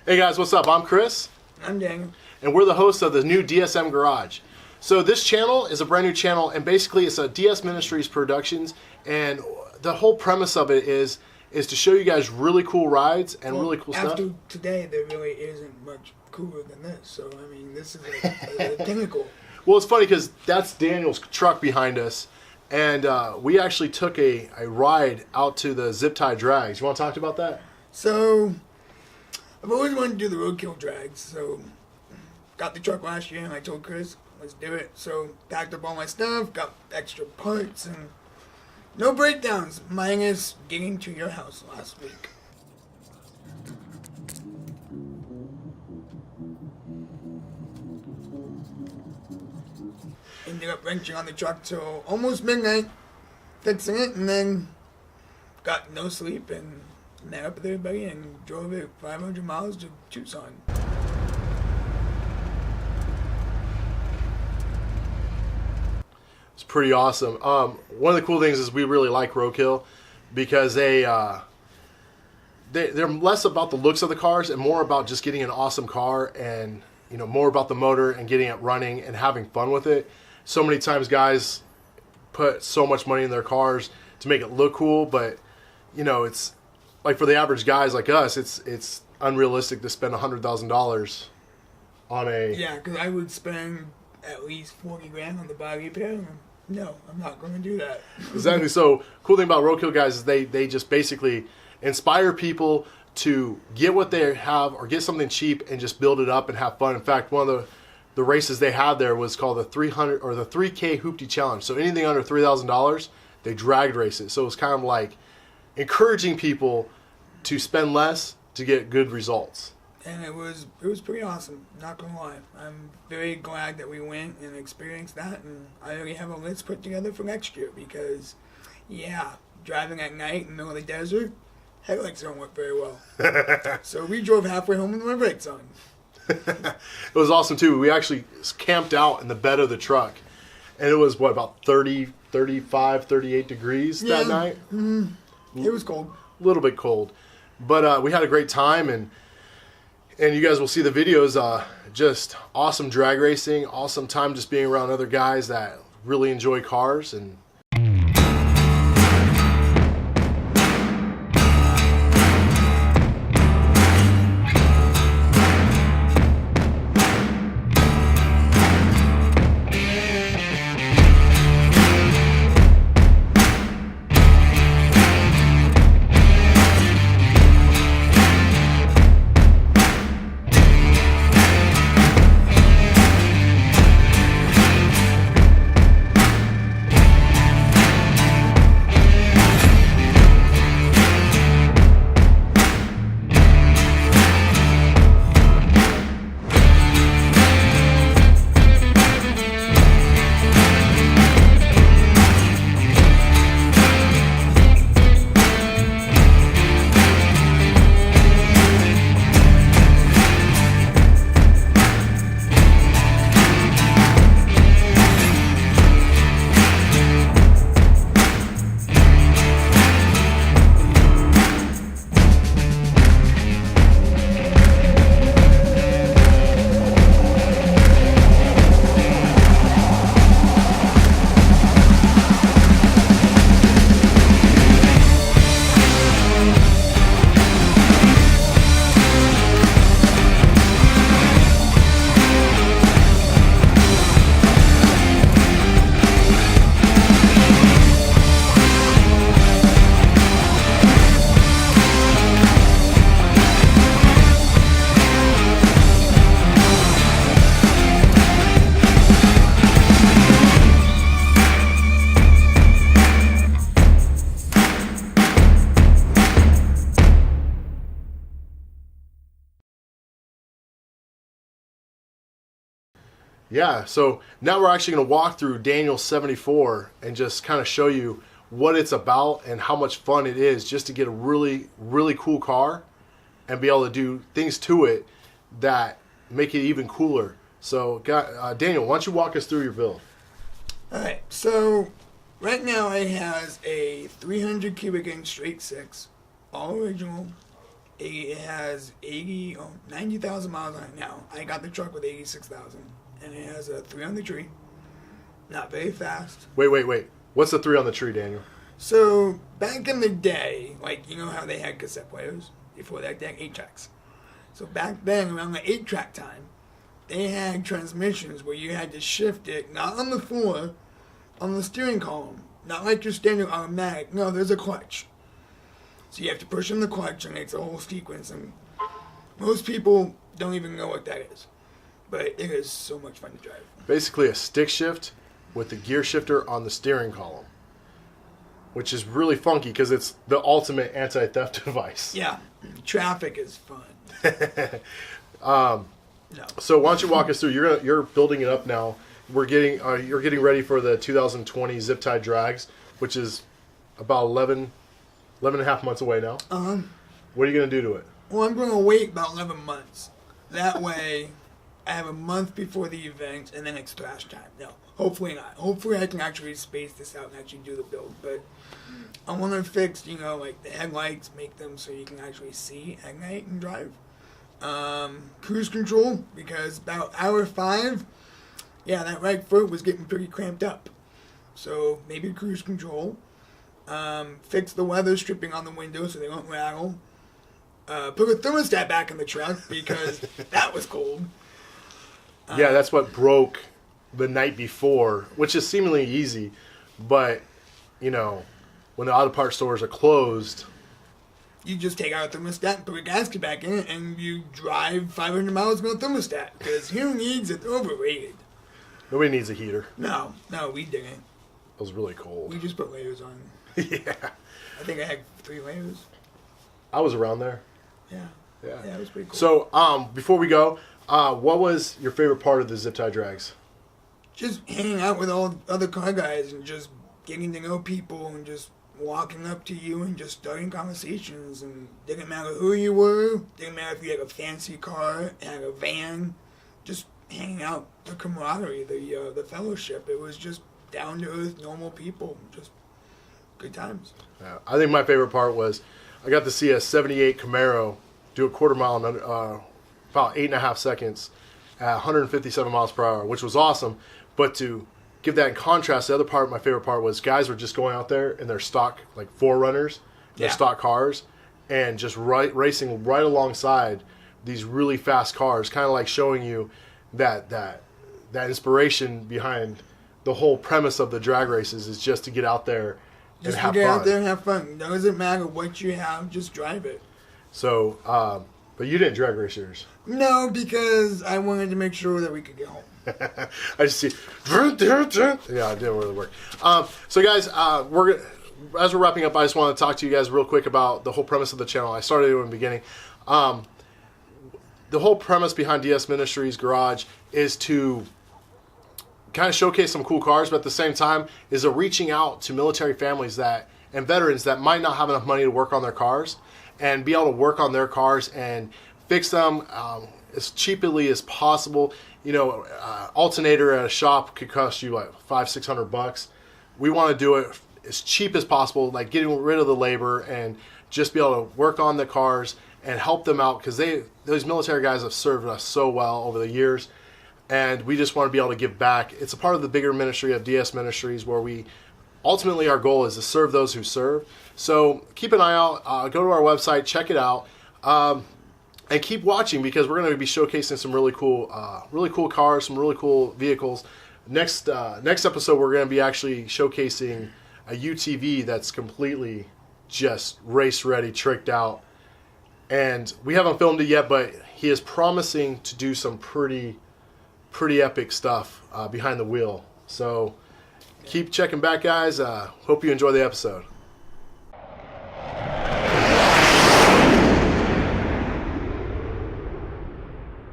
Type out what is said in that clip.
Hey guys, what's up? I'm Chris. I'm Daniel. And we're the hosts of the new DSM Garage. So this channel is a brand new channel, and basically it's a DS Ministries Productions, and the whole premise of it is to show you guys really cool rides and really cool stuff. After today, there really isn't much cooler than this. So, I mean, this is a pinnacle. Well, it's funny because that's Daniel's truck behind us, and we actually took a ride out to the Zip Tie Drags. You want to talk about that? So, I've always wanted to do the RoadKill Drags. So, got the truck last year, and I told Chris, let's do it. So, packed up all my stuff, got extra parts, and no breakdowns, minus getting to your house last week. Ended up wrenching on the truck till almost midnight, fixing it, and then got no sleep and met up with everybody and drove it 500 miles to Tucson. It's pretty awesome. One of the cool things is we really like RoadKill because they're less about the looks of the cars and more about just getting an awesome car and more about the motor and getting it running and having fun with it. So many times guys put so much money in their cars to make it look cool, but it's like for the average guys like us, it's unrealistic to spend $100,000 on a... Yeah, because I would spend at least 40 grand on the body repair. No, I'm not going to do that. Exactly. So, cool thing about RoadKill guys is they just basically inspire people to get what they have or get something cheap and just build it up and have fun. In fact, one of the races they had there was called the 300 or the 3K Hoopty Challenge. So anything under $3,000, they dragged race it. So it was kind of like encouraging people to spend less to get good results. And it was pretty awesome, not gonna lie. I'm very glad that we went and experienced that, and I already have a list put together for next year because, yeah, driving at night in the middle of the desert, headlights don't work very well. So we drove halfway home with my brakes on. It was awesome too. We actually camped out in the bed of the truck, and it was about 30, 35, 38 degrees that night. Mm-hmm. It was cold. A little bit cold, but we had a great time, and you guys will see the videos. Just awesome drag racing, awesome time just being around other guys that really enjoy cars. And yeah, so now we're actually going to walk through Daniel's 74 and just kind of show you what it's about and how much fun it is just to get a really, really cool car and be able to do things to it that make it even cooler. So, Daniel, why don't you walk us through your build? All right, so right now it has a 300 cubic inch straight six, all original, It has 90,000 miles on it now. I got the truck with 86,000, and it has a 3 on the tree. Not very fast. Wait. What's the 3 on the tree, Daniel? So back in the day, like you know how they had cassette players before that, they had 8 tracks. So back then, around the 8-track time, they had transmissions where you had to shift it not on the floor, on the steering column, not like your standard automatic. No, there's a clutch. So you have to push in the clutch and it's a whole sequence, and most people don't even know what that is. But it is so much fun to drive. Basically a stick shift with the gear shifter on the steering column, which is really funky because it's the ultimate anti-theft device. Yeah, traffic is fun. No. So why don't you walk us through? You're building it up now. You're getting ready for the 2020 Zip Tie Drags, which is about 11 and a half months away now. What are you going to do to it? Well, I'm going to wait about 11 months. That way, I have a month before the event, and then it's thrash time. No, hopefully not. Hopefully I can actually space this out and actually do the build. But I want to fix, like the headlights, make them so you can actually see at night and drive. Cruise control, because about hour 5, yeah, that right foot was getting pretty cramped up. So maybe cruise control. Fix the weather stripping on the windows so they don't rattle. Put a thermostat back in the truck because that was cold. Yeah, that's what broke the night before, which is seemingly easy. But, when the auto parts stores are closed, you just take out a thermostat and put a gasket back in it, and you drive 500 miles with a thermostat. Because who needs it? Overrated. Nobody needs a heater. No, we didn't. It was really cold. We just put layers on. Yeah. I think I had 3 layers. I was around there. Yeah, it was pretty cool. So, before we go, what was your favorite part of the Zip Tie Drags? Just hanging out with all other car guys and just getting to know people and just walking up to you and just starting conversations. And didn't matter who you were, didn't matter if you had a fancy car, had a van, just hanging out, the camaraderie, the fellowship. It was just down to earth, normal people, just good times. I think my favorite part was I got to see a 78 Camaro do a quarter mile in about 8.5 seconds at 157 miles per hour, which was awesome. But to give that in contrast, the other part, my favorite part, was guys were just going out there in their stock, like 4Runners, their stock cars, and just racing right alongside these really fast cars, kind of like showing you that inspiration behind the whole premise of the drag races is just to get out there and have fun. Just to get out there and have fun. It doesn't matter what you have, just drive it. So, but you didn't drag race yours. No, because I wanted to make sure that we could get home. I just see. Yeah, it didn't really work. So, guys, as we're wrapping up, I just want to talk to you guys real quick about the whole premise of the channel. I started it in the beginning. The whole premise behind DS Ministries Garage is to kind of showcase some cool cars, but at the same time is a reaching out to military families and veterans that might not have enough money to work on their cars, and be able to work on their cars and fix them as cheaply as possible. Alternator at a shop could cost you like $500-600. We want to do it as cheap as possible, like getting rid of the labor and just be able to work on the cars and help them out, because those military guys have served us so well over the years, and we just want to be able to give back. It's a part of the bigger ministry of DS Ministries, where ultimately our goal is to serve those who serve. So keep an eye out, go to our website, check it out, and keep watching, because we're going to be showcasing some really cool cars, some really cool vehicles. Next episode, we're going to be actually showcasing a UTV that's completely just race ready, tricked out. And we haven't filmed it yet, but he is promising to do some pretty epic stuff behind the wheel. So keep checking back, guys. Hope you enjoy the episode.